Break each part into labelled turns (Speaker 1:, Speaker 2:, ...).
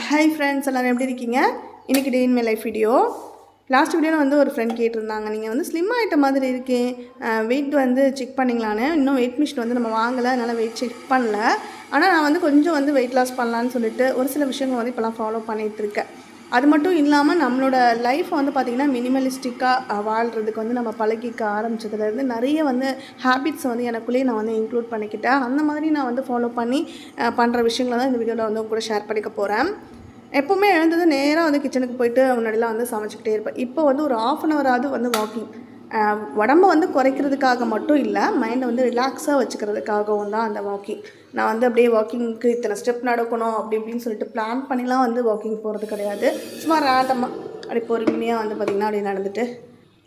Speaker 1: Hi friends, எல்லோரும் எப்படி இருக்கீங்க? இன்றைக்கி day in my life video. Last வீடியோவில் வந்து ஒரு ஃப்ரெண்ட் கேட்டிருந்தாங்க, நீங்கள் வந்து ஸ்லிம் ஆகிட்ட மாதிரி இருக்கேன், வெயிட் வந்து செக் பண்ணிங்களான்னு. இன்னும் வெயிட் மிஷின் வந்து நம்ம வாங்கலை, அதனால் வெயிட் செக் பண்ணல. ஆனால் நான் வந்து கொஞ்சம் வந்து வெயிட் லாஸ் பண்ணலான்னு சொல்லிட்டு ஒரு சில விஷயங்கள் வந்து இப்போலாம் ஃபாலோ பண்ணிகிட்ருக்கேன். அது மட்டும் இல்லாமல் நம்மளோட லைஃப் வந்து பார்த்திங்கன்னா மினிமலிஸ்டிக்காக வாழ்கிறதுக்கு வந்து நம்ம பழகிக்க ஆரம்பித்ததுலேருந்து நிறைய வந்து ஹேபிட்ஸ் வந்து எனக்குள்ளேயே நான் வந்து இன்க்ளூட் பண்ணிக்கிட்டேன். அந்த மாதிரி நான் வந்து ஃபாலோ பண்ணி பண்ணுற விஷயங்களை தான் இந்த வீடியோவில் வந்து கூட ஷேர் பண்ணிக்க போகிறேன். எப்போவுமே எழுந்தது நேராக வந்து கிச்சனுக்கு போயிட்டு முன்னாடிலாம் வந்து சமைச்சிக்கிட்டே இருப்பேன். இப்போ வந்து ஒரு 1/2 ஹவராவது வந்து வாக்கிங், உடம்பை வந்து குறைக்கிறதுக்காக மட்டும் இல்லை, மைண்டை வந்து ரிலாக்ஸாக வச்சுக்கிறதுக்காகவும் தான் அந்த வாக்கிங். நான் வந்து அப்படியே வாக்கிங்க்கு இத்தனை ஸ்டெப் நடக்கணும் அப்படி இப்படின்னு சொல்லிட்டு பிளான் பண்ணிலாம் வந்து வாக்கிங் போகிறது கிடையாது. சும்மா ரேண்டமாக அப்படி பொறுமையாக வந்து பார்த்திங்கன்னா அப்படியே நடந்துட்டு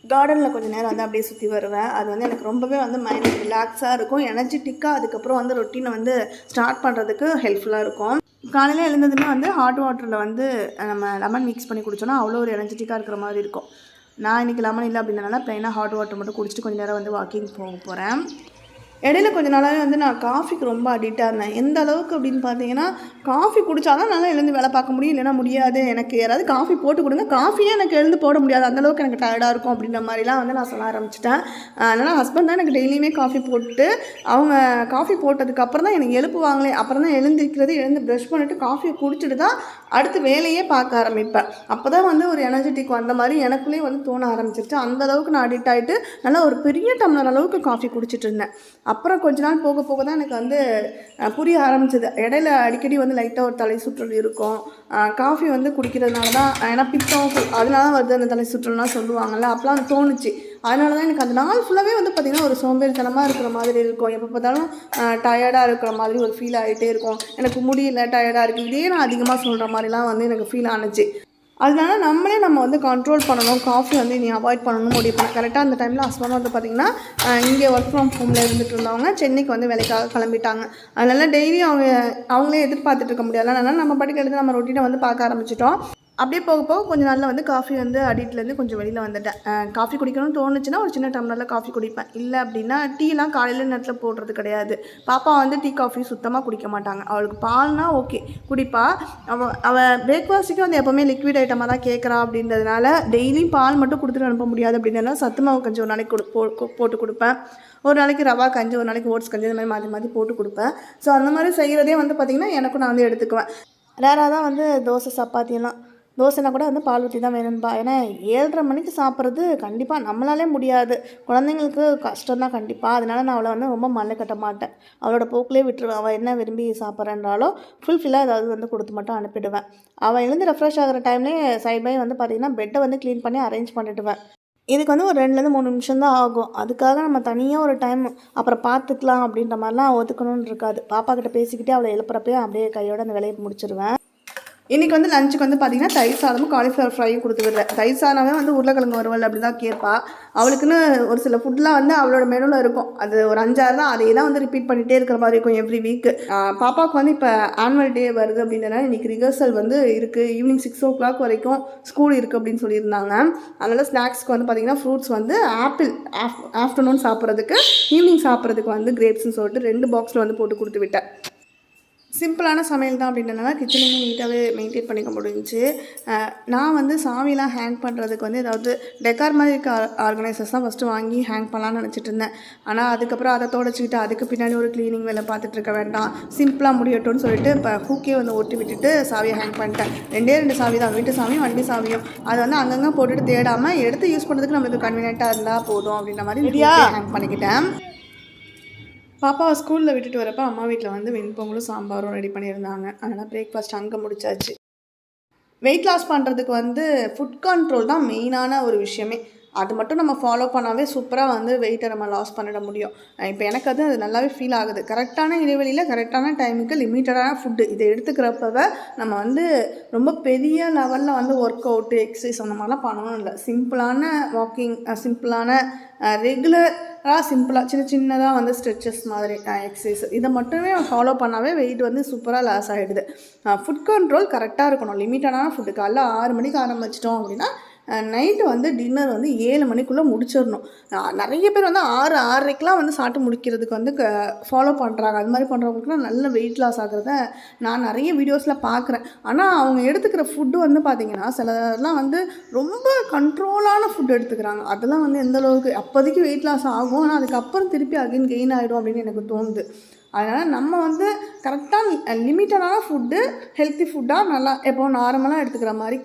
Speaker 1: கார்டனில் கொஞ்சம் நேரம் வந்து அப்படியே சுற்றி வருவேன். அது வந்து எனக்கு ரொம்பவே வந்து மைண்ட் ரிலாக்ஸாக இருக்கும், எனர்ஜெட்டிக்காக. அதுக்கப்புறம் வந்து ரொட்டீனை வந்து ஸ்டார்ட் பண்ணுறதுக்கு ஹெல்ப்ஃபுல்லாக இருக்கும். காலையில் எழுந்ததுமே வந்து ஹாட் வாட்டரில் வந்து நம்ம லெமன் மிக்ஸ் பண்ணி குடித்தோன்னா அவ்வளோ ஒரு எனர்ஜெட்டிக்காக இருக்கிற மாதிரி இருக்கும். நான் இன்றைக்கி லெமன் இல்லை அப்படின்றனால ப்ளைனாக ஹாட் வாட்டர் மட்டும் குடிச்சிட்டு கொஞ்சம் நேரம் வந்து வாக்கிங் போக போகிறேன். இடையில கொஞ்சம் நாளாகவே வந்து நான் காஃபிக்கு ரொம்ப அடிக்டாக இருந்தேன். எந்த அளவுக்கு அப்படின்னு பார்த்தீங்கன்னா, காஃபி குடித்தா தான் நல்லா எழுந்து வேலை பார்க்க முடியும், இல்லைனா முடியாது. எனக்கு யாராவது காஃபி போட்டு கொடுங்க, காஃபியே எனக்கு எழுந்து போட முடியாது, அந்தளவுக்கு எனக்கு டயர்டாக இருக்கும் அப்படின்ற மாதிரிலாம் வந்து நான் சொல்ல ஆரம்பிச்சிட்டேன். அதனால் ஹஸ்பண்ட் தான் எனக்கு டெய்லியுமே காஃபி போட்டு, அவங்க காஃபி போட்டதுக்கப்புறம் தான் எனக்கு எழுப்புவாங்களே. அப்புறம் தான் எழுந்திருக்கிறது, எழுந்து ப்ரஷ் பண்ணிவிட்டு காஃபியை குடிச்சிட்டு தான் அடுத்து வேலையே பார்க்க ஆரம்பிப்பேன். அப்போ தான் வந்து ஒரு எனர்ஜெட்டிக் வந்த மாதிரி எனக்குள்ளேயே வந்து தோண ஆரம்பிச்சிருச்சு. அந்தளவுக்கு நான் அடிக்ட் ஆகிட்டு நல்லா ஒரு பெரிய டம்ளர் அளவுக்கு காஃபி குடிச்சிட்டு இருந்தேன். அப்புறம் கொஞ்ச நாள் போக போக தான் எனக்கு வந்து புரிய ஆரம்பிச்சது. இடையில அடிக்கடி வந்து லைட்டாக ஒரு தலை சுற்றல் இருக்கும். காஃபி வந்து குடிக்கிறதுனால தான், ஏன்னா பித்தம் அதனால தான் வருது அந்த தலை சுற்றல்னால் சொல்லுவாங்கள்ல, அப்போலாம் தோணுச்சு. அதனால தான் எனக்கு அந்த நாள் ஃபுல்லாகவே வந்து பார்த்திங்கன்னா ஒரு சோம்பேறித்தனமாக இருக்கிற மாதிரி இருக்கும். எப்போ பார்த்தாலும் டயர்டாக இருக்கிற மாதிரி ஒரு ஃபீல் ஆகிட்டே இருக்கும். எனக்கு முடியல, டயர்டாக இருக்குது, இதே நான் அதிகமாக சொல்கிற மாதிரிலாம் வந்து எனக்கு ஃபீல் ஆணுச்சு. அதனால நம்ம வந்து கண்ட்ரோல் பண்ணணும், காஃபி வந்து நீ அவாய்ட் பண்ணணும்னு முடிவு பண்ணேன். கரெக்டாக அந்த டைமில் ஹஸ்பண்ட் வந்து பார்த்திங்கன்னா இங்கே ஒர்க் ஃப்ரம் ஹோமில் இருந்துட்டு இருந்தவங்க சென்னைக்கு வந்து வேலைக்காக கிளம்பிட்டாங்க. அதனால் டெய்லி அவங்களே எதிர்பார்த்துட்டு இருக்க முடியாது. அதனால் நம்ம பாட்டுக்கு எடுத்து நம்ம ரொட்டீனை வந்து பார்க்க ஆரம்பிச்சிட்டோம். அப்படியே போக போக கொஞ்சம் நாளில் வந்து காஃபி வந்து அடிக்ட்லேருந்து கொஞ்சம் வெளியில் வந்துட்டேன். காஃபி குடிக்கணும்னு தோணுச்சுன்னா ஒரு சின்ன டம்ளரில் காஃபி குடிப்பேன். இல்லை அப்படின்னா டீலாம் காலையில் நேரத்தில் போடுறது கிடையாது. பாப்பா வந்து டீ காஃபி சுத்தமாக குடிக்க மாட்டாங்க. அவளுக்கு பால்னா ஓகே குடிப்பா. அவள் பிரேக்ஃபாஸ்ட்டுக்கு வந்து எப்போவுமே லிக்விட் ஐட்டமாக தான் கேட்குறா. அப்படின்றதுனால டெய்லியும் பால் மட்டும் கொடுத்துட்டு அனுப்ப முடியாது. அப்படின்றதுனால சத்து மாவு கஞ்சி ஒரு நாளைக்கு போட்டு கொடுப்பேன். ஒரு நாளைக்கு ரவா கஞ்சி, ஒரு நாளைக்கு ஓட்ஸ் கஞ்சி, இந்த மாதிரி மாற்றி போட்டு கொடுப்பேன். ஸோ அந்த மாதிரி செய்கிறதே வந்து பார்த்திங்கன்னா எனக்கும் நான் வந்து எடுத்துக்குவேன். ரேராக தான் வந்து தோசை சப்பாத்தியெல்லாம், தோசைனா கூட வந்து பால் ஊற்றி தான் வேணும்பா. ஏன்னா 7:30 மணிக்கு சாப்பிட்றது கண்டிப்பாக நம்மளாலே முடியாது, குழந்தைங்களுக்கு கஷ்டம் தான் கண்டிப்பாக. அதனால் நான் அவளை வந்து ரொம்ப மல்ல கட்ட மாட்டேன், அவளோட போக்கிலே விட்டுருவேன். அவள் என்ன விரும்பி சாப்பிட்றேன்றாலும் ஃபுல்ஃபில்லாக ஏதாவது வந்து கொடுத்து மட்டும் அனுப்பிடுவேன். அவள் எழுந்து ரெஃப்ரெஷ் ஆகிற டைம்லேயே சைட் பை வந்து பார்த்திங்கன்னா பெட்டை வந்து க்ளீன் பண்ணி அரேஞ்ச் பண்ணிவிடுவேன். இதுக்கு வந்து ஒரு 2லேருந்து 3 நிமிஷம் தான் ஆகும். அதுக்காக நம்ம தனியாக ஒரு டைம் அப்புறம் பார்த்துக்கலாம் அப்படின்ற மாதிரிலாம் ஒதுக்கணும்னு இருக்காது. பாப்பா கிட்ட பேசிக்கிட்டே அவளை எழுப்புறப்பே அப்படியே கையோடு அந்த வேலையை முடிச்சிடுவேன். இன்றைக்கி வந்து லஞ்சுக்கு வந்து பார்த்திங்கன்னா தயிர் சாதமும் காலிஃப்ளவர் ஃப்ரையும் கொடுத்து விடுறேன். தயிர் சாதமே வந்து உருளைக்கிழங்கு வறுவல் அப்படி தான் கேட்பா. அவளுக்குன்னு ஒரு சில ஃபுட்லாம் வந்து அவளோட மெனுவில் இருக்கும். அது ஒரு 5-6 தான், அதே தான் வந்து ரிப்பீட் பண்ணிகிட்டே இருக்கிற மாதிரி இருக்கும் எவ்ரி வீக்கு. பாப்பாவுக்கு வந்து இப்போ ஆனுவல் டே வருது அப்படின்றனால இன்றைக்கி ரிஹர்சல் வந்து இருக்குது. ஈவினிங் 6 o'clock வரைக்கும் ஸ்கூல் இருக்குது அப்படின்னு சொல்லியிருந்தாங்க. அதனால் ஸ்நாக்ஸ்க்கு வந்து பார்த்திங்கன்னா ஃப்ரூட்ஸ் வந்து ஆப்பிள் ஆஃப்டர்நூன் சாப்பிட்றதுக்கு, ஈவினிங் சாப்பிட்றதுக்கு வந்து கிரேப்ஸ்ன்னு சொல்லிட்டு 2 பாக்ஸில் வந்து போட்டு கொடுத்து விட்டேன். சிம்பிளான சமையல் தான் அப்படின்றனால கிச்சனையுமே நீட்டாகவே மெயின்டைன் பண்ணிக்க முடிஞ்சிச்சு. நான் வந்து சாமிலாம் ஹேங் பண்ணுறதுக்கு வந்து ஏதாவது டெக்கார் மாதிரி இருக்க ஆர்கனைசர்ஸ் தான் ஃபஸ்ட்டு வாங்கி ஹேங் பண்ணலான்னு நினச்சிட்டு இருந்தேன். ஆனால் அதுக்கப்புறம் அதை தொடச்சிக்கிட்டு அதுக்கு பின்னாடி ஒரு க்ளீனிங் வேலை பார்த்துட்டு இருக்க வேண்டாம், சிம்பிளாக முடியட்டும்னு சொல்லிட்டு இப்போ ஹூக்கே வந்து ஒட்டி விட்டுட்டு சாவியை ஹேங் பண்ணிட்டேன். 2 சாவி தான், வீட்டு சாவியும் வண்டி சாவியும். அதை வந்து அங்கங்கே போட்டுட்டு தேடாமல் எடுத்து யூஸ் பண்ணுறதுக்கு நம்மளுக்கு கன்வீனியண்ட்டாக இருந்தால் போதும் அப்படின்ற மாதிரி ஹேங் பண்ணிக்கிட்டேன். பாப்பாவை ஸ்கூலில் விட்டுட்டு வரப்போ அம்மா வீட்டில் வந்து வெண்பொங்கலும் சாம்பாரும் ரெடி பண்ணியிருந்தாங்க. அதனால் பிரேக்ஃபாஸ்ட் அங்கே முடிச்சாச்சு. வெயிட் லாஸ் பண்ணுறதுக்கு வந்து ஃபுட் கண்ட்ரோல் தான் மெயினான ஒரு விஷயமே. அது மட்டும் நம்ம ஃபாலோ பண்ணாவே சூப்பராக வந்து வெயிட்டை நம்ம லாஸ் பண்ணிட முடியும். இப்போ எனக்கு அது நல்லாவே ஃபீல் ஆகுது. கரெக்டான இடைவெளியில் கரெக்டான டைமுக்கு லிமிட்டடான ஃபுட்டு இதை எடுத்துக்கிறப்ப நம்ம வந்து ரொம்ப பெரிய லெவலில் வந்து ஒர்க் அவுட்டு, எக்ஸசைஸ் அந்த மாதிரிலாம் பண்ணணும் இல்லை. சிம்பிளான வாக்கிங், சிம்பிளான ரெகுலராக சிம்பிளாக சின்னதாக வந்து ஸ்ட்ரெச்சஸ் மாதிரி எக்ஸசைஸ், இதை மட்டுமே ஃபாலோ பண்ணாவே வெயிட் வந்து சூப்பராக லாஸ் ஆகிடுது. ஃபுட் கண்ட்ரோல் கரெக்டாக இருக்கணும். லிமிட்டடான ஃபுட்டு காலைல 6 மணிக்கு ஆரம்பிச்சிட்டோம் அப்படின்னா நைட்டு வந்து டின்னர் வந்து 7 மணிக்குள்ளே முடிச்சிடணும். நிறைய பேர் வந்து 6, 6:30க்கெலாம் வந்து சாப்பிட்டு முடிக்கிறதுக்கு வந்து ஃபாலோ பண்ணுறாங்க. அது மாதிரி பண்ணுறவங்களுக்குலாம் நல்ல வெயிட் லாஸ் ஆகிறத நான் நிறைய வீடியோஸில் பார்க்குறேன். ஆனால் அவங்க எடுத்துக்கிற ஃபுட்டு வந்து பார்த்திங்கன்னா சிலர்லாம் வந்து ரொம்ப கண்ட்ரோலான ஃபுட் எடுத்துக்கிறாங்க. அதெல்லாம் வந்து எந்தளவுக்கு அப்போதைக்கு வெயிட் லாஸ் ஆகும், ஆனால் அதுக்கப்புறம் திருப்பி அகைன் கெயின் ஆகிடும் அப்படின்னு எனக்கு தோணுது. அதனால் நம்ம வந்து கரெக்டாக லிமிட்டடான ஃபுட்டு, ஹெல்த்தி ஃபுட்டாக நல்லா எப்போ நார்மலாக எடுத்துக்கிற மாதிரி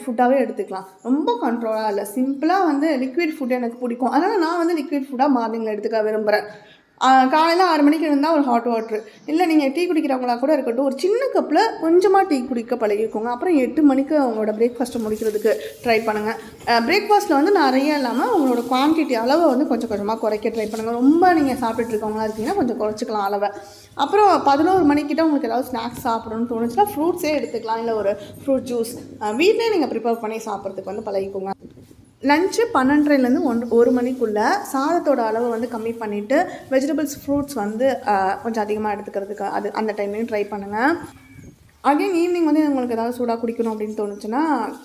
Speaker 1: ஃபுட்டாகவே எடுத்துக்கலாம். ரொம்ப கண்ட்ரோலாக இல்லை, சிம்பிளாக வந்து லிக்விட் ஃபுட்டு எனக்கு பிடிக்கும். அதனால் நான் வந்து லிக்விட் ஃபுட்டாக மார்னிங்கில் எடுத்துக்க விரும்புகிறேன். காலையில் 6 மணிக்கு இருந்தால் ஒரு ஹாட் வாட்ரு, இல்லை நீங்கள் டீ குடிக்கிறவங்களா கூட இருக்கட்டும், ஒரு சின்ன கப்பில் கொஞ்சமாக டீ குடிக்க பழகிக்கோங்க. அப்புறம் 8 மணிக்கு அவங்களோட பிரேக்ஃபாஸ்ட்டை முடிக்கிறதுக்கு ட்ரை பண்ணுங்கள். பிரேக்ஃபாஸ்ட்டில் வந்து நிறைய இல்லாமல் அவங்களோட குவான்டிட்டி அளவை வந்து கொஞ்சம் கொஞ்சமாக குறைக்க ட்ரை பண்ணுங்கள். ரொம்ப நீங்கள் சாப்பிட்டுட்டு இருக்கவங்களா இருக்கீங்கன்னா கொஞ்சம் குறைச்சிக்கலாம் அளவை. அப்புறம் 11 மணிக்கிட்ட உங்களுக்கு ஏதாவது ஸ்நாக்ஸ் சாப்பிடணும்னு தோணுச்சுன்னா ஃப்ரூட்ஸே எடுத்துக்கலாம், இல்லை ஒரு ஃப்ரூட் ஜூஸ் வீட்டிலே நீங்கள் ப்ரிப்பேர் பண்ணி சாப்பிட்றதுக்கு வந்து பழகிக்கோங்க. லஞ்சு 12லேருந்து 1 மணிக்குள்ளே சாதத்தோட அளவை வந்து கம்மி பண்ணிவிட்டு வெஜிடபிள்ஸ், ஃப்ரூட்ஸ் வந்து கொஞ்சம் அதிகமாக எடுத்துக்கிறதுக்கு அந்த டைம்லையும் ட்ரை பண்ணுங்கள். அகைன் ஈவினிங் வந்து உங்களுக்கு ஏதாவது சூடாக குடிக்கணும் அப்படின்னு தோணுச்சுன்னா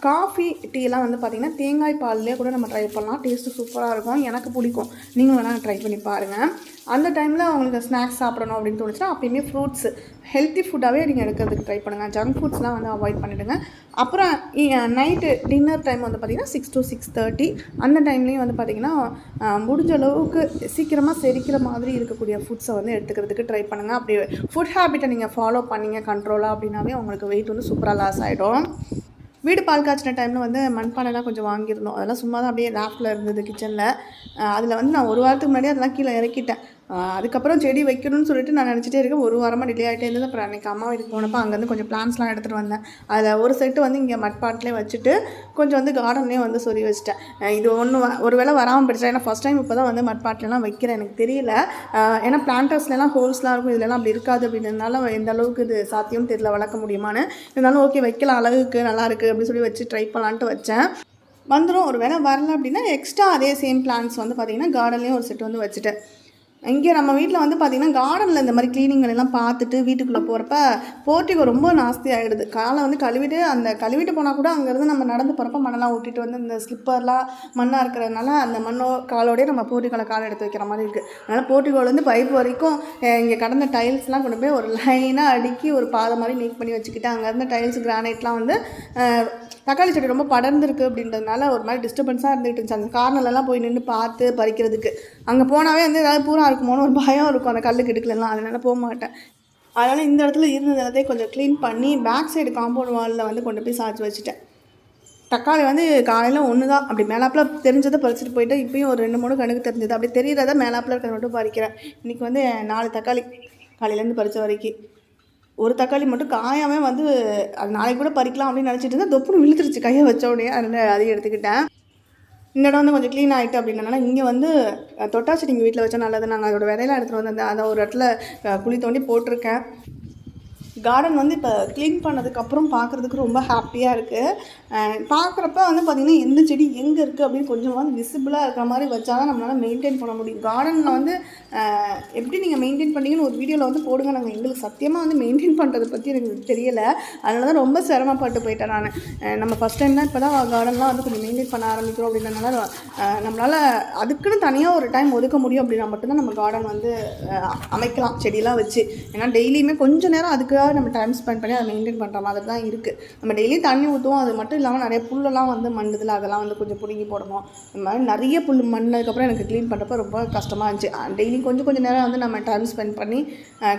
Speaker 1: காஃபி, டீலாம் வந்து பார்த்திங்கன்னா தேங்காய் பால்லேயே கூட நம்ம ட்ரை பண்ணலாம். டேஸ்ட்டு சூப்பராக இருக்கும், எனக்கு பிடிக்கும். நீங்களும் வேணால் ட்ரை பண்ணி பாருங்கள். அந்த டைமில் உங்களுக்கு ஸ்நாக்ஸ் சாப்பிடணும் அப்படின்னு தோணுச்சுன்னா அப்போயுமே ஃப்ரூட்ஸ், ஹெல்த்தி ஃபுட்டாகவே நீங்கள் எடுக்கிறதுக்கு ட்ரை பண்ணுங்கள். ஜங்க் ஃபுட்ஸ்லாம் வந்து அவாய்ட் பண்ணிவிடுங்க. அப்புறம் நைட்டு டின்னர் டைம் வந்து பார்த்திங்கன்னா 6 to 6:30 அந்த டைம்லேயும் வந்து பார்த்திங்கன்னா முடிஞ்ச அளவுக்கு சீக்கிரமாக செரிக்கிற மாதிரி இருக்கக்கூடிய ஃபுட்ஸை வந்து எடுத்துக்கிறதுக்கு ட்ரை பண்ணுங்கள். அப்படி ஃபுட் ஹேபிட்டை நீங்கள் ஃபாலோ பண்ணிங்க கண்ட்ரோலாக அப்படின்னாவே உங்களுக்கு வெயிட் வந்து சூப்பராக லாஸ் ஆகிடும். வீடு பால் காய்ச்சின டைமில் வந்து மண்பானைலாம் கொஞ்சம் வாங்கியிருந்தோம். அதெல்லாம் சும்மா தான் அப்படியே ரேஃப்டில் இருந்தது கிச்சனில். அதில் வந்து நான் 1 வாரத்துக்கு முன்னாடியே அதெல்லாம் கீழே இறக்கிட்டேன். அதுக்கப்புறம் செடி வைக்கணும்னு சொல்லிட்டு நான் நினச்சிட்டே இருக்கேன். 1 வாரமாக டிலே ஆகிட்டே இருந்தது. அப்புறம் அன்றைக்கி அம்மா வீட்டுக்கு போனப்போ அங்கேருந்து கொஞ்சம் பிளான்ஸ்லாம் எடுத்துகிட்டு வந்தேன். அதில் ஒரு செட்டு வந்து இங்கே மட்பாட்டிலே வச்சுட்டு கொஞ்சம் வந்து கார்டன்லேயே வந்து சொறி வச்சுட்டேன். இது ஒரு வேளை வராமல் போயிடுச்சா, ஏன்னா ஃபஸ்ட் டைம் இப்போ தான் வந்து மட்பாட்டிலலாம் வைக்கிறேன். எனக்கு தெரியல, ஏன்னா பிளான்டர்ஸ்லாம் ஹோல்ஸ்லாம் இருக்கும், இதெல்லாம் அப்படி இருக்காது அப்படின்றதுனால எந்த அளவுக்கு இது சாத்தியம் தெரியல வளர்க்க முடியுமான்னு. இருந்தாலும் ஓகே வைக்கலாம், அழகுக்கு நல்லாயிருக்கு அப்படின்னு சொல்லி வச்சு ட்ரை பண்ணலான்ட்டு வச்சேன். வந்துடும். ஒரு வேளை வரல அப்படின்னா எக்ஸ்ட்ரா அதே சேம் பிளான்ஸ் வந்து பார்த்திங்கன்னா கார்டன்லேயும் ஒரு செட் வந்து வச்சுட்டேன். இங்கே நம்ம வீட்டில் வந்து பார்த்திங்கன்னா கார்டனில் இந்த மாதிரி க்ளீனிங் எல்லாம் பார்த்துட்டு வீட்டுக்குள்ளே போகிறப்ப போர்ட்டிகோ ரொம்ப நாஸ்தி ஆகிடுது. காலை வந்து கழுவிட்டு போனால் கூட அங்கேருந்து நம்ம நடந்து போகிறப்ப மண்ணெல்லாம் ஊட்டிட்டு வந்து இந்த ஸ்லிப்பர்லாம் மண்ணாக இருக்கிறதுனால அந்த காலோடய நம்ம போர்ட்டிகோவில் காலை எடுத்து வைக்கிற மாதிரி இருக்குது. அதனால் போர்ட்டிகோலேருந்து பைப் வரைக்கும் இங்கே கடந்த டைல்ஸ்லாம் கொண்டு போய் ஒரு லைனாக அடுக்கி ஒரு பாதை மாதிரி நீக் பண்ணி வச்சுக்கிட்டு அங்கேருந்து டைல்ஸ், கிரானைட்லாம் வந்து தக்காளி செடி ரொம்ப படர்ந்துருக்கு அப்படின்றதுனால ஒரு மாதிரி டிஸ்டர்பன்ஸாக இருந்துகிட்டு இருந்துச்சு. அந்த கார்னர்லாம் போய் நின்று பார்த்து பறிக்கிறதுக்கு அங்கே போனாவே வந்து ஏதாவது பூரா இருக்குமோன்னு ஒரு பயம் இருக்கும் அந்த கல்லுக்கு இடுக்கலாம். அதனால் போக மாட்டேன். அதனால் இந்த இடத்துல இருந்தது எல்லாத்தையும் கொஞ்சம் க்ளீன் பண்ணி பேக் சைடு காம்பவுண்ட் வாலில் வந்து கொண்டு போய் சாய்ச்சி வச்சுட்டேன். தக்காளி வந்து காலையில் 1 தான் அப்படி மேலாப்பில் தெரிஞ்சதை பறிச்சுட்டு போயிட்டு இப்போயும் ஒரு 2-3 கணக்கு தெரிஞ்சது அப்படி தெரிகிறத மேலாப்பில் இருக்கிற மட்டும் பறிக்கிறேன். இன்றைக்கி வந்து 4 தக்காளி காலையிலேருந்து பறித்த வரைக்கும். ஒரு தக்காளி மட்டும் காயாமல் வந்து அது நாளைக்கு கூட பறிக்கலாம் அப்படின்னு நினச்சிட்டு இருந்தால் தொப்புன்னு விழுத்துருச்சு கையை வச்ச உடனே. அதனால் அதையும் எடுத்துக்கிட்டேன். இந்த இடம் வந்து கொஞ்சம் க்ளீன் ஆகிட்டு அப்படின்னால இங்கே வந்து தொட்டாச்சி நீங்கள் வீட்டில் வச்சா நல்லது. நாங்கள் அதோட விதையெல்லாம் எடுத்துகிட்டு வந்து அதை ஒரு இடத்துல குழி தோண்டி போட்டிருக்கேன். கார்டன் வந்து இப்போ க்ளீன் பண்ணதுக்கப்புறம் பார்க்குறதுக்கு ரொம்ப ஹாப்பியாக இருக்குது. பார்க்குறப்ப வந்து பார்த்திங்கன்னா எந்த செடி எங்கே இருக்குது அப்படின்னு கொஞ்சமாக விசிபிளாக இருக்கிற மாதிரி வச்சா தான் நம்மளால் மெயின்டைன் பண்ண முடியும். கார்டனில் வந்து எப்படி நீங்கள் மெயின்டைன் பண்ணிங்கன்னு ஒரு வீடியோவில் வந்து போடுங்க. நாங்கள் எங்களுக்கு சத்தியமாக வந்து மெயின்டைன் பண்ணுறதை பற்றி எனக்கு தெரியலை. அதனால தான் ரொம்ப சிரமப்பட்டு போயிட்டேன் நான். நம்ம ஃபஸ்ட் டைம் தான் இப்போ தான் கார்டன்லாம் வந்து கொஞ்சம் மெயின்டைன் பண்ண ஆரம்பிக்கிறோம் அப்படின்றதுனால நம்மளால் அதுக்குன்னு தனியாக ஒரு டைம் ஒதுக்க முடியும் அப்படின்னா மட்டும்தான் நம்ம கார்டன் வந்து அமைக்கலாம் செடியெலாம் வச்சு. ஏன்னா டெய்லியுமே கொஞ்சம் நேரம் அதுக்காக நம்ம டைம் ஸ்பெண்ட் பண்ணி அதை மெயின்டைன் பண்ணுற மாதிரி தான் இருக்குது. நம்ம டெய்லி தண்ணி ஊற்றுவோம், அது மட்டும் இல்லாமல் நிறைய புல்லெல்லாம் வந்து மண்ணுதில் அதெல்லாம் வந்து கொஞ்சம் பிடுங்கி போடணும். இந்த மாதிரி நிறைய புல் மண்ணதுக்கப்புறம் எனக்கு க்ளீன் பண்ணுறப்ப ரொம்ப கஷ்டமாக இருந்துச்சு. டெய்லி கொஞ்சம் நேரம் வந்து நம்ம டைம் ஸ்பெண்ட் பண்ணி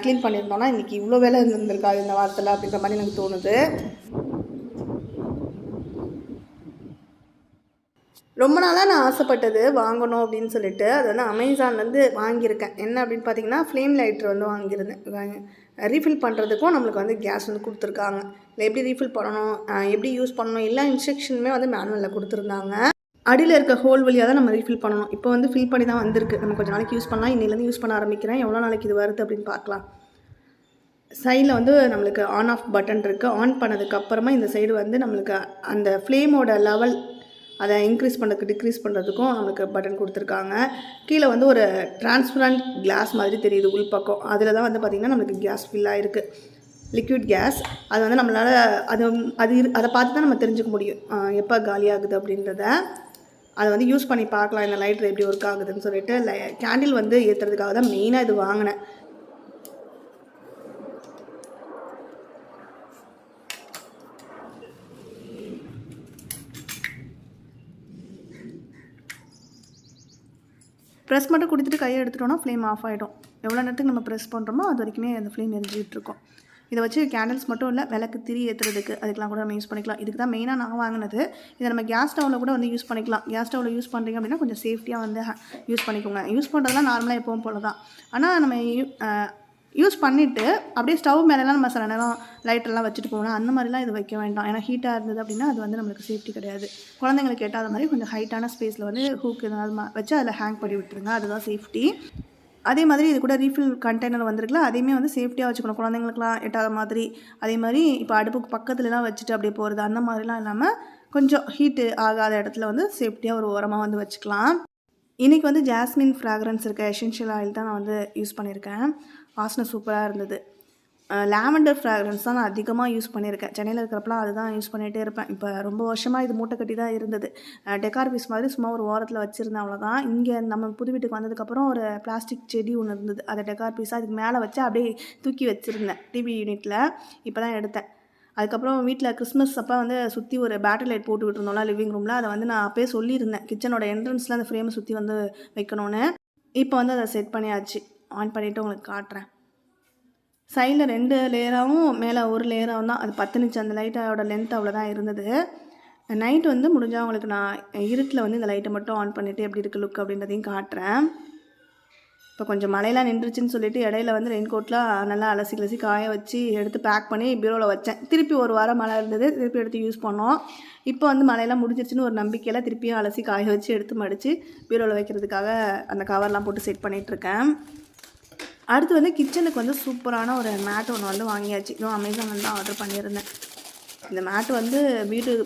Speaker 1: க்ளீன் பண்ணியிருந்தோம்னா இன்றைக்கி இவ்வளோ வேலை இருந்திருக்காது இந்த வாரத்தில் அப்படின்ற மாதிரி எனக்கு தோணுது. ரொம்ப நாளாக நான் ஆசைப்பட்டது வாங்கணும் அப்படின்னு சொல்லிட்டு அது வந்து அமேசான்லேருந்து வாங்கியிருக்கேன். என்ன அப்படின்னு பார்த்தீங்கன்னா ஃப்ளேம் லைட்டர் வந்து வாங்கியிருந்தேன். ரீஃபில் பண்ணுறதுக்கும் நம்மளுக்கு வந்து கேஸ் வந்து கொடுத்துருக்காங்க. இல்லை எப்படி ரீஃபில் பண்ணணும், எப்படி யூஸ் பண்ணணும், எல்லா இன்ஸ்ட்ரக்ஷனுமே வந்து மேனுவலில் கொடுத்துருந்தாங்க. அடியில் இருக்க ஹோல் வழியாக தான் நம்ம ரீஃபில் பண்ணணும். இப்போ வந்து ஃபில் பண்ணி தான் வந்திருக்கு. நம்ம கொஞ்சம் நாளைக்கு யூஸ் பண்ணலாம். இன்னிலேருந்து யூஸ் பண்ண ஆரம்பிக்கிறேன். எவ்வளோ நாளைக்கு இது வருது அப்படின்னு பார்க்கலாம். சைடில் வந்து நம்மளுக்கு ஆன் ஆஃப் பட்டன் இருக்குது. ஆன் பண்ணதுக்கப்புறமா இந்த சைடு வந்து நம்மளுக்கு அந்த ஃப்ளேமோட லெவல் அதை இன்க்ரீஸ் பண்ணுறதுக்கு டிக்ரீஸ் பண்ணுறதுக்கும் நம்மளுக்கு பட்டன் கொடுத்துருக்காங்க. கீழே வந்து ஒரு டிரான்ஸ்பரண்ட் கிளாஸ் மாதிரி தெரியுது உள்பக்கம். அதில் தான் வந்து பார்த்திங்கன்னா நம்மளுக்கு கேஸ் ஃபில் ஆகிருக்கு. Liquid case. அது வந்து நம்மளால் அதை பார்த்து தான் நம்ம தெரிஞ்சுக்க முடியும் எப்போ காலியாகுது அப்படின்றத. அதை வந்து யூஸ் பண்ணி பார்க்கலாம் இந்த லைட்டர் எப்படி ஒர்க் ஆகுதுன்னு சொல்லிட்டு. கேண்டில் வந்து ஏற்றுறதுக்காக தான் மெயினாக இது வாங்கினேன். ப்ரெஸ் மட்டும் கொடுத்துட்டு கையை எடுத்துட்டோன்னா ஃப்ளேம் ஆஃப் ஆகிடும். எவ்வளோ நேரத்துக்கு நம்ம ப்ரெஸ் பண்ணுறோமோ அது வரைக்குமே அந்த ஃப்ளேம் எரிஞ்சிகிட்ருக்கும். இதை வச்சு கேண்டில்ஸ் மட்டும் இல்லை, விளக்கு திரி ஏற்றுறதுக்கு அதுக்கெலாம் கூட நம்ம யூஸ் பண்ணிக்கலாம். இதுக்கு தான் மெயினாக நான் வாங்கினது. இதை நம்ம கேஸ் ஸ்டவ்வில் கூட வந்து யூஸ் பண்ணிக்கலாம். கேஸ் ஸ்டவ்வில் யூஸ் பண்ணுறீங்க அப்படின்னா கொஞ்சம் சேஃப்டியாக வந்து யூஸ் பண்ணிக்கோங்க. யூஸ் பண்ணுறதுலாம் நார்மலாக எப்பவும் போல தான். ஆனால் நம்ம யூஸ் பண்ணிவிட்டு அப்படியே ஸ்டவ் மேலெலாம் நம்ம சில நேரம் லைட்டெல்லாம் வச்சுட்டு போகணும். அந்த மாதிரிலாம் இது வைக்க வேண்டாம். ஏன்னா ஹீட்டாக இருந்தது அப்படின்னா அது வந்து நம்மளுக்கு சேஃப்டி கிடையாது. குழந்தைங்களுக்கு எட்டாத மாதிரி கொஞ்சம் ஹைட்டான ஸ்பேஸில் வந்து ஹூக் எதாவது வச்சு அதில் ஹேங் பண்ணி விட்டுருங்க. அதுதான் சேஃப்டி. அதே மாதிரி இது கூட ரீஃபில் கண்டெய்னர் வந்துருக்குல்ல, அதையுமே வந்து சேஃப்டியாக வச்சுக்கணும். குழந்தைங்களுக்குலாம் எட்டாத மாதிரி. அதே மாதிரி இப்போ அடுப்புக்கு பக்கத்துலலாம் வச்சுட்டு அப்படியே போகிறது அந்த மாதிரிலாம் இல்லாமல் கொஞ்சம் ஹீட்டு ஆகாத இடத்துல வந்து சேஃப்டியாக ஒரு ஓரமாக வந்து வச்சுக்கலாம். இன்றைக்கி வந்து ஜாஸ்மின் ஃப்ராக்ரன்ஸ் இருக்க எசென்ஷியல் ஆயில் தான் நான் வந்து யூஸ் பண்ணியிருக்கேன். வாசனை சூப்பராக இருந்தது. லாவெண்டர் ஃப்ராக்ரன்ஸ் தான் நான் அதிகமாக யூஸ் பண்ணியிருக்கேன். சென்னையில் இருக்கிறப்பலாம் அதுதான் யூஸ் பண்ணிகிட்டே இருப்பேன். இப்போ ரொம்ப வருஷமாக இது மூட்டை கட்டி தான் இருந்தது. டெக்கார் பீஸ் மாதிரி சும்மா ஒரு ஓரத்தில் வச்சுருந்தேன், அவ்வளோதான். இங்கே நம்ம புது வீட்டுக்கு வந்ததுக்கப்புறம் ஒரு பிளாஸ்டிக் செடி ஒன்று இருந்தது. அதை டெக்கார் பீஸாக அதுக்கு மேலே வச்சு அப்படியே தூக்கி வச்சுருந்தேன் டிவி யூனிட்டில். இப்போ தான் எடுத்தேன். அதுக்கப்புறம் வீட்டில் கிறிஸ்மஸ் அப்போ வந்து சுற்றி ஒரு பேட்டரி லைட் போட்டு விட்டுருந்தோம்ல லிவிங் ரூமில். அதை வந்து நான் அப்போயே சொல்லியிருந்தேன் கிச்சனோட என்ட்ரன்ஸில் அந்த ஃப்ரேமை சுற்றி வந்து வைக்கணும்னு. இப்போ வந்து அதை செட் பண்ணியாச்சு. ஆன் பண்ணிவிட்டு உங்களுக்கு காட்டுறேன். சைடில் 2 லேயராகவும் மேலே ஒரு லேயராகவும் தான். அது 10 இன்ச் அந்த லைட்டோட லென்த் அவ்வளோதான் இருந்தது. நைட் வந்து முடிஞ்சால் உங்களுக்கு நான் இருட்டில் வந்து இந்த லைட்டை மட்டும் ஆன் பண்ணிவிட்டு எப்படி இருக்குது லுக் அப்படின்றதையும் காட்டுறேன். இப்போ கொஞ்சம் மழையெல்லாம் நின்றுச்சுன்னு சொல்லிட்டு இடையில வந்து ரெயின் கோட்லாம் நல்லா அலசி காய வச்சு எடுத்து பேக் பண்ணி பீரோவில் வச்சேன். திருப்பி ஒரு வாரம் மழை இருந்தது, திருப்பி எடுத்து யூஸ் பண்ணோம். இப்போ வந்து மழையெல்லாம் முடிஞ்சிருச்சுன்னு ஒரு நம்பிக்கையில் திருப்பியும் அலசி காய வச்சு எடுத்து மடித்து பீரோவில் வைக்கிறதுக்காக அந்த கவர்லாம் போட்டு செட் பண்ணிகிட்ருக்கேன். அடுத்து வந்து கிச்சனுக்கு வந்து சூப்பரான ஒரு மேட் ஒன்று வந்து வாங்கியாச்சு. இன்னும் அமேசானில் தான் ஆர்டர் பண்ணியிருந்தேன். இந்த மேட்டு வந்து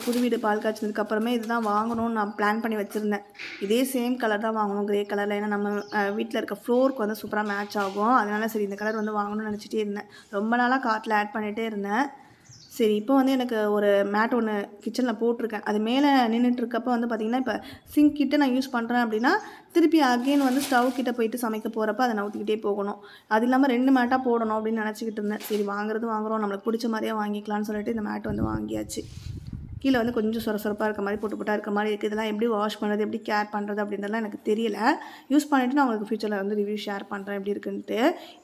Speaker 1: புது வீடு பால் காய்ச்சினதுக்கு அப்புறமே இதுதான் வாங்கணும்னு நான் பிளான் பண்ணி வச்சுருந்தேன். இதே சேம் கலர் தான் வாங்கணும், கிரே கலரில். ஏன்னா நம்ம வீட்டில் இருக்க ஃப்ளோருக்கு வந்து சூப்பராக மேட்ச் ஆகும். அதனால சரி இந்த கலர் வந்து வாங்கணும்னு நினச்சிட்டே இருந்தேன். ரொம்ப நாளாக கார்ட்டில் ஆட் பண்ணிகிட்டே இருந்தேன். சரி இப்போ வந்து எனக்கு ஒரு மேட் ஒன்று கிச்சனில் போட்டிருக்கேன். அது மேலே நின்றுட்டுருக்கப்போ வந்து பார்த்திங்கன்னா, இப்போ சிங்க் கிட்ட நான் யூஸ் பண்ணுறேன் அப்படின்னா திருப்பி அகெயின் வந்து ஸ்டவ் கிட்டே போயிட்டு சமைக்க போகிறப்ப அதை நவுத்திக்கிட்டே போகணும். அது இல்லாமல் 2 மேட்டாக போடணும் அப்படின்னு நினச்சிக்கிட்டு இருந்தேன். சரி வாங்குறோம், நம்மளுக்கு பிடிச்ச மாதிரியே வாங்கிக்கலாம்னு சொல்லிட்டு இந்த மேட் வந்து வாங்கியாச்சு. கீழே வந்து கொஞ்சம் சொரசொரப்பாக இருக்க மாதிரி போட்டு இருக்க மாதிரி இருக்குது. இதெல்லாம் எப்படி வாஷ் பண்ணுறது, எப்படி கேர் பண்ணுறது அப்படின்றதெல்லாம் எனக்கு தெரியல. யூஸ் பண்ணிவிட்டு நான் உங்களுக்கு ஃபியூச்சரில் வந்து ரிவ்யூ ஷேர் பண்ணுறேன் எப்படி இருக்குன்ட்டு.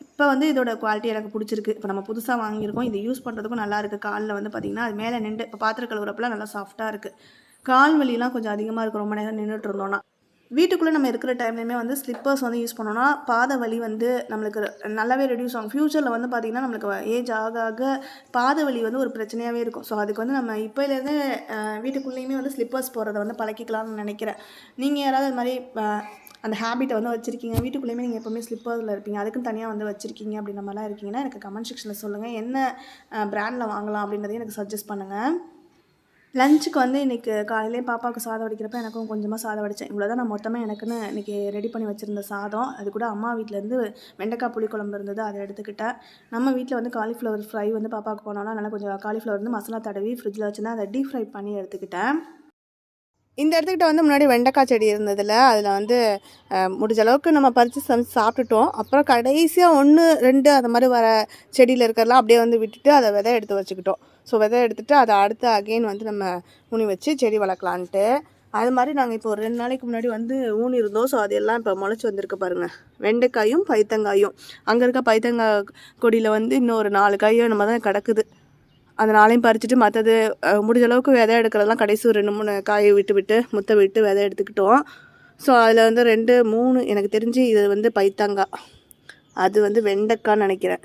Speaker 1: இப்போ வந்து இதோட குவாலிட்டி எனக்கு பிடிச்சிருக்கு. இப்போ நம்ம புதுசாக வாங்கியிருக்கோம், இது யூஸ் பண்ணுறதுக்கும் நல்லா இருக்குது. காலில் வந்து பார்த்திங்கன்னா அது மேலே நின்று இப்போ பாத்திரம் கழுவுறப்பெல்லாம் நல்லா சாஃப்ட்டாக இருக்குது. கால் வலிலாம் கொஞ்சம் அதிகமாக இருக்குது ரொம்ப நேரம் நின்றுட்டு இருந்தோன்னா. வீட்டுக்குள்ளே நம்ம இருக்கிற டைம்லையுமே வந்து ஸ்லிப்பர்ஸ் வந்து யூஸ் பண்ணோன்னா பாத வலி வந்து நம்மளுக்கு நல்லாவே ரெடியூஸ் ஆகும். ஃப்யூச்சரில் வந்து பார்த்திங்கன்னா நம்மளுக்கு ஏஜ் ஆக பாத வலி வந்து ஒரு பிரச்சனையாகவே இருக்கும். ஸோ அதுக்கு வந்து நம்ம இப்போலேருந்து வீட்டுக்குள்ளேயுமே வந்து ஸ்லிப்பர்ஸ் போடுறத வந்து பழக்கிக்கலாம்னு நினைக்கிறேன். நீங்கள் யாராவது அது மாதிரி அந்த ஹேபிட்டை வந்து வச்சுருக்கீங்க, வீட்டுக்குள்ளேயுமே நீங்கள் எப்போவுமே ஸ்லிப்பரில் இருப்பீங்க, அதுக்குன்னு தனியாக வந்து வச்சுருக்கீங்க அப்படின்ற மாதிரிலாம் இருக்கீங்கன்னா எனக்கு கமெண்ட் செக்ஷனில் சொல்லுங்கள். என்ன பிராண்டில் வாங்கலாம் அப்படின்றதையும் எனக்கு சஜஸ்ட் பண்ணுங்கள். லஞ்சுக்கு வந்து இன்றைக்கி காலையிலே பாப்பாவுக்கு சாதம் வடிக்கிறப்ப எனக்கும் கொஞ்சமாக சாதம் வடித்தேன். இவ்வளோ தான் நான் மொத்தமாக எனக்குன்னு இன்றைக்கி ரெடி பண்ணி வச்சுருந்த சாதம். அது கூட அம்மா வீட்டிலேருந்து வெண்டைக்காய் புளிக்குழம்பு இருந்தது, அதை எடுத்துக்கிட்டேன். நம்ம வீட்டில் வந்து காலிஃப்ளவர் ஃப்ரை வந்து பாப்பாவுக்கு போனோன்னா அதனால் கொஞ்சம் காலிஃப்ளவர் வந்து மசாலா தடவி ஃப்ரிட்ஜில் வச்சுருந்தேன். அதை டீப் ஃப்ரை பண்ணி எடுத்துக்கிட்டேன். இந்த இடத்துக்கிட்ட வந்து முன்னாடி வெண்டைக்காய் செடி இருந்ததில்ல, அதில் வந்து முடிஞ்ச அளவுக்கு நம்ம பறித்து சமைச்சு சாப்பிட்டுட்டோம். அப்புறம் கடைசியாக 1, 2 அந்த மாதிரி வர செடியில் இருக்கிறதெல்லாம் அப்படியே வந்து விட்டுட்டு அதை விதை எடுத்து வச்சுக்கிட்டோம். ஸோ விதை எடுத்துகிட்டு அதை அடுத்து அகெயின் வந்து நம்ம ஊனி வச்சு செடி வளர்க்கலான்ட்டு. அது மாதிரி நாங்கள் இப்போ ஒரு 2 நாளைக்கு முன்னாடி வந்து ஊனி இருந்தோம். ஸோ அதெல்லாம் இப்போ முளைச்சி வந்திருக்கு பாருங்கள். வெண்டைக்காயும் பைத்தங்காயும். அங்கே இருக்க பைத்தங்காய் கொடியில் வந்து இன்னும் ஒரு 4 காயும் நம்ம தான் கிடக்குது. அந்த 4ஐயும் பறிச்சுட்டு மற்றது முடிஞ்ச அளவுக்கு விதை எடுக்கிறதெல்லாம் கடைசி ஒரு 2, 3 காயை விட்டு முட்டை விட்டு விதை எடுத்துக்கிட்டோம். ஸோ அதில் வந்து 2, 3 எனக்கு தெரிஞ்சு இது வந்து பைத்தங்காய், அது வந்து வெண்டைக்கான்னு நினைக்கிறேன்.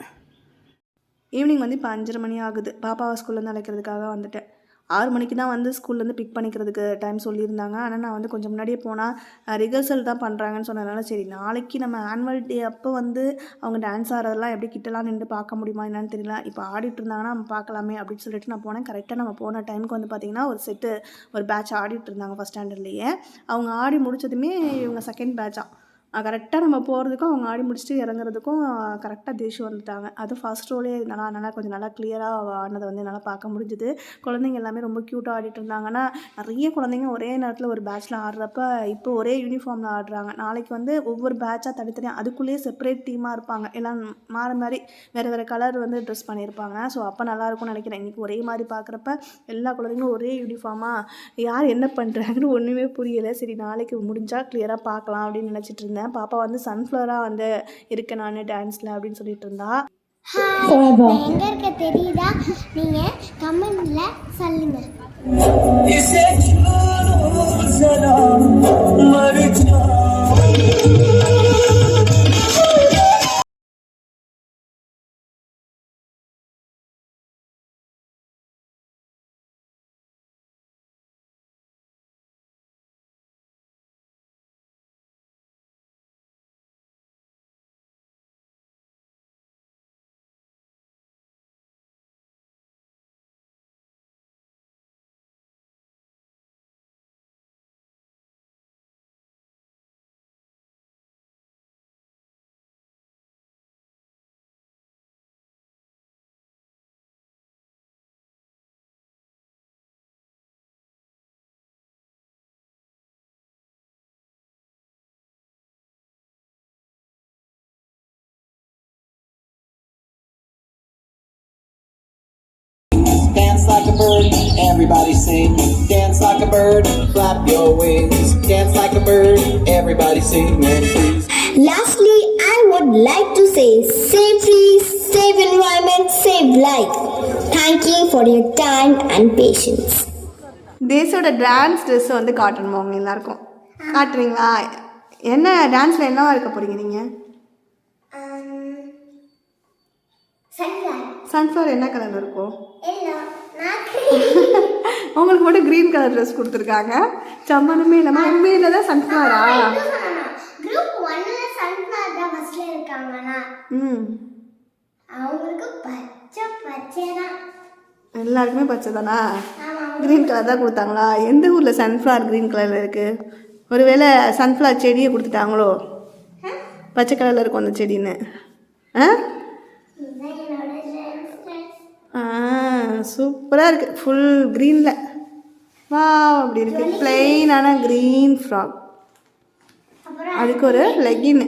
Speaker 1: ஈவினிங் வந்து இப்போ 5:30 மணி ஆகுது. பாப்பாவை ஸ்கூல்லேருந்து அழைக்கிறதுக்காக வந்துட்டேன். 6 மணிக்கு தான் வந்து ஸ்கூல்லேருந்து பிக் பண்ணிக்கிறதுக்கு டைம் சொல்லியிருந்தாங்க. ஆனால் நான் வந்து கொஞ்சம் முன்னாடியே போனால் ரிஹர்சல் தான் பண்ணுறாங்கன்னு சொன்னதுனால சரி நாளைக்கு நம்ம ஆனுவல் டே அப்போ வந்து அவங்க டான்ஸ் ஆடுறதெல்லாம் எப்படி கிட்டலாம் நின்று பார்க்க முடியுமா என்னன்னு தெரியல. இப்போ ஆடிட்டு இருந்தாங்கன்னா நம்ம பார்க்கலாமே அப்படின்னு சொல்லிட்டு நான் போனேன். கரெக்டாக நம்ம போன டைமுக்கு வந்து பார்த்திங்கன்னா ஒரு பேட்ச் ஆடிட்டு இருந்தாங்க ஃபஸ்ட் ஸ்டாண்டர்ட்லேயே. அவங்க ஆடி முடிச்சதுமே இவங்க செகண்ட் பேட்சாக கரெக்டாக நம்ம போகிறதுக்கும் அவங்க ஆடி முடிச்சுட்டு இறங்குறதுக்கும் கரெக்டாக தேஷு வந்துட்டாங்க. அதுவும் ஃபர்ஸ்ட் ரோலே நல்லா கொஞ்சம் நல்லா கிளியராக ஆனதை வந்து என்னால் பார்க்க முடிஞ்சுது. குழந்தைங்க எல்லாமே ரொம்ப க்யூட்டாக ஆடிட்டு இருந்தாங்கன்னா, நிறைய குழந்தைங்க ஒரே நேரத்தில் ஒரு பேட்சில் ஆடுறப்ப இப்போ ஒரே யூனிஃபார்மில் ஆடுறாங்க. நாளைக்கு வந்து ஒவ்வொரு பேட்சாக தனித்தனியாக அதுக்குள்ளேயே செப்பரேட் டீமாக இருப்பாங்க. எல்லாம் மாறி வேறு கலர் வந்து ட்ரெஸ் பண்ணியிருப்பாங்க. ஸோ அப்போ நல்லாயிருக்கும்னு நினைக்கிறேன். இன்றைக்கி ஒரே மாதிரி பார்க்குறப்ப எல்லா குழந்தைங்களும் ஒரே யூனிஃபார்மாக யார் என்ன பண்ணுறாங்கன்னு ஒன்றுமே புரியலை. சரி நாளைக்கு முடிஞ்சால் கிளியராக பார்க்கலாம் அப்படின்னு நினச்சிட்டு இருந்தேன். பாப்பா வந்து சன்ஃப்ளவராக வந்து இருக்கேன் நான் டான்ஸில் அப்படின்னு சொல்லிட்டு இருந்தா.
Speaker 2: எங்க இருக்க தெரியுதா? நீங்க கமெண்ட்ல சொல்லுங்க.
Speaker 3: Dance like a bird, everybody sing. Dance like a bird, flap your wings. Dance like a bird, everybody sing and please.
Speaker 2: Lastly, I would like to say save trees, save environment, save life. Thank you for your time and patience.
Speaker 1: தேசோட dance ட்ரெஸ்ஸை வந்து காட்டணுமா அவங்க எல்லாருக்கும்? காட்டுறீங்களா? என்ன டான்ஸில் என்னவா இருக்க போகிறீங்க நீங்கள்? சன்ஃப்ளவர் என்ன கலரில் இருக்கும்? உங்களுக்கு மட்டும் க்ரீன் கலர் ட்ரெஸ் கொடுத்துருக்காங்க. சம்மந்தமே இல்லாமல் உண்மையில தான் சன்ஃப்ளவரா? எல்லாருக்குமே பச்சை தானா? க்ரீன் கலர் தான் கொடுத்தாங்களா? எந்த ஊரில் சன்ஃப்ளவர் க்ரீன் கலரில் இருக்குது? ஒருவேளை சன்ஃப்ளவர் செடியை கொடுத்துட்டாங்களோ? பச்சை கலரில் இருக்கும் அந்த செடின்னு. சூப்பராக இருக்குது. ஃபுல் க்ரீனில் வா அப்படி இருக்குது. ப்ளெயினான க்ரீன் ஃப்ராக், அதுக்கு ஒரு லெகின்னு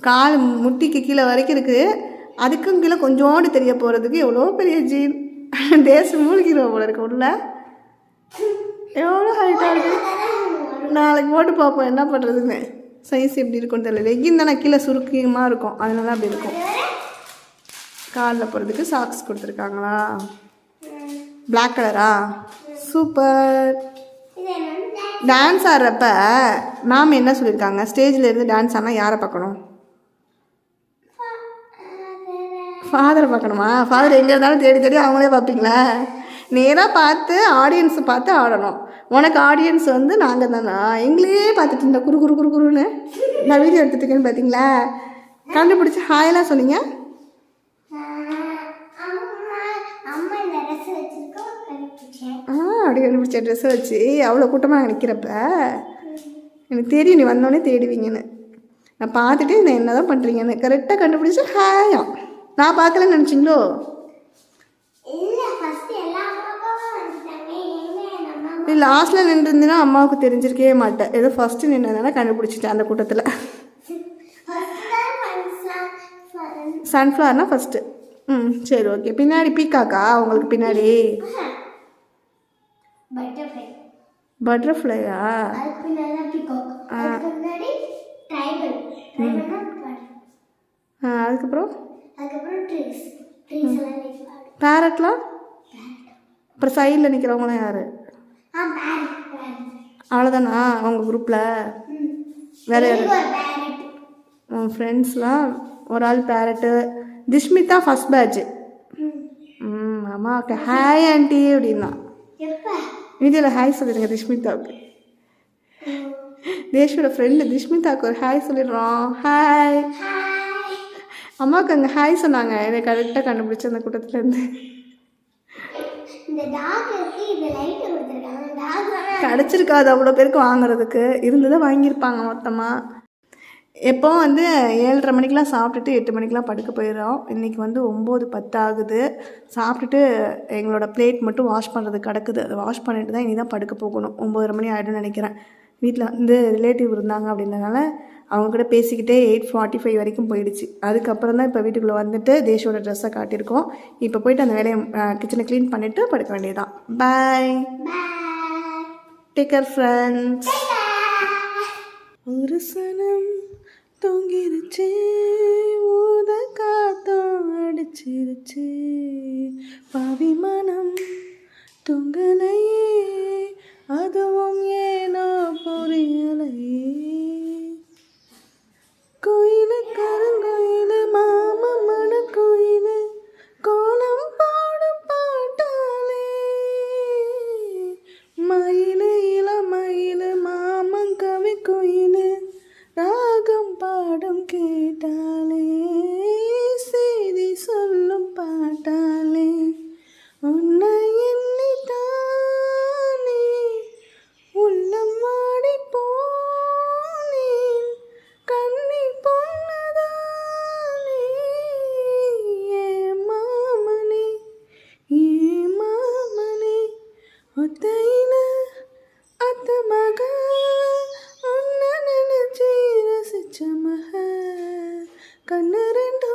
Speaker 1: கால் முட்டிக்கு கீழே வரைக்கும் இருக்குது. அதுக்கும் கீழே கொஞ்சோண்டு தெரிய போகிறதுக்கு எவ்வளோ பெரிய ஜீன். தேசம் மூழ்கிடுவோம் போல இருக்கு உள்ள. எவ்வளோ ஹைட்டாக இருக்குது. நாளைக்கு போட்டு பார்ப்போம் என்ன பண்ணுறதுன்னு. சைஸ் எப்படி இருக்குன்னு தெரியல. லெகின் தானே கீழே சுருக்கமாக இருக்கும், அதனால அப்படி இருக்கும். காலில் போகிறதுக்கு சாக்ஸ் கொடுத்துருக்காங்களா? பிளாக் கலரா? சூப்பர். டான்ஸ் ஆடுறப்ப மேம் என்ன சொல்லியிருக்காங்க? ஸ்டேஜில் இருந்து டான்ஸ் ஆனால் யாரை பார்க்கணும்? ஃபாதரை பார்க்கணுமா? ஃபாதர் எங்கே இருந்தாலும் தேடி தேடி அவங்களே பார்ப்பீங்களா? நேராக பார்த்து ஆடியன்ஸை பார்த்து ஆடணும். உனக்கு ஆடியன்ஸ் வந்து நாங்கள் தானா? எங்களையே பார்த்துட்டு இருந்தேன் குரு குரு குரு குருன்னு. நான் வீடியோ எடுத்துட்டுருக்கேன்னு பார்த்தீங்களா? கண்டுபிடிச்சி ஹாயெல்லாம் சொன்னீங்க. அப்படி கண்டுபிடிச்ச ட்ரெஸ்ஸை வச்சு அவ்வளோ கூட்டமாக நிற்கிறப்ப எனக்கு தெரியும் நீ வந்தோடனே தேடுவீங்கன்னு. நான் பார்த்துட்டு நான் என்ன தான் பண்ணுறீங்கன்னு கரெக்டாக கண்டுபிடிச்சி ஹாயா. நான் பார்க்கலன்னு நினச்சிங்களோ? நீ லாஸ்ட்டில் நின்றுருந்தீங்கன்னா அம்மாவுக்கு தெரிஞ்சிருக்கவே மாட்டேன். ஏதோ ஃபஸ்ட்டு நின்றதுனால கண்டுபிடிச்சிட்டேன் அந்த கூட்டத்தில். சன்ஃப்ளவர்னால் ஃபஸ்ட்டு. சரி ஓகே. பின்னாடி பீக்காக்கா உங்களுக்கு பின்னாடி? பட்டர்ஃப்ளையா? அதுக்கப்புறம் பேரட்லாம்? அப்புறம் சைடில் நிற்கிறவங்களாம் யார்? அவ்வளோதானா உங்கள் குரூப்பில்? வேறு யார்? உன் ஃப்ரெண்ட்ஸ்லாம் ஒரு ஆள் பேரட்டு. Dishmitha first batch. அம்மாவுக்கு ஹாய் ஆண்டி அப்படின்னா வீடியோவில் ஹாய் சொல்லிடுங்க திஷ்மிதாவுக்கு. தேஷோட ஃப்ரெண்டு திஷ்மிதாவுக்கு ஒரு ஹாய் சொல்லிடுறோம். ஹாய். அம்மாவுக்கு அங்கே ஹாய் சொன்னாங்க. என்னை கரெக்டாக கண்டுபிடிச்சி அந்த கூட்டத்துலேருந்து. கிடச்சிருக்காது அவ்வளோ பேருக்கு வாங்குறதுக்கு. இருந்ததை வாங்கியிருப்பாங்க மொத்தமாக. எப்போவும் வந்து 7:30 மணிக்கெலாம் சாப்பிட்டுட்டு 8 மணிக்கெலாம் படுக்க போயிடும். இன்றைக்கி வந்து 9:10 ஆகுது. சாப்பிட்டுட்டு எங்களோட பிளேட் மட்டும் வாஷ் பண்ணுறது கிடக்குது. அதை வாஷ் பண்ணிட்டு தான் இனி தான் படுக்க போகணும். 9:30 மணி ஆகிடும்னு நினைக்கிறேன். வீட்டில் வந்து ரிலேட்டிவ் இருந்தாங்க அப்படின்றனால அவங்க கூட பேசிக்கிட்டே 8:45 வரைக்கும் போயிடுச்சு. அதுக்கப்புறம் தான் இப்போ வீட்டுக்குள்ளே வந்துட்டு தேஷோட ட்ரெஸ்ஸை காட்டியிருக்கோம். இப்போ போயிட்டு அந்த வேலையை கிச்சனை க்ளீன் பண்ணிவிட்டு படுக்க வேண்டியதுதான். பாய், டேக் கேர் ஃப்ரெண்ட்ஸ். ஒரு சனம் தொங்கிருச்சு, ஊத காத்தம் அடிச்சிருச்சு, பாவி மனம் தொங்கலையே, அதுவும் ஏனோ புரியலையே. கோயிலு கருங்கோயிலு மாமம்மன கோயிலு, கோலம் பாடும் பாட்டாலே, மயிலு இளமயிலு மாமங்கவி கோயிலு, ராகம் பாடும் கேட்டாலே, செய்தி சொல்லும் பாட்டாலே, உன்னை எண்ணித்தானே உள்ளம் வாடி போனேன், கண்ணி பொன்னதானே, ஏ மாமனே ஏ மாமனே, ஒத்தையில அத்த மக, உன்னை நினைச்சி ரசிச்ச மக, கண்ணு ரெண்டும்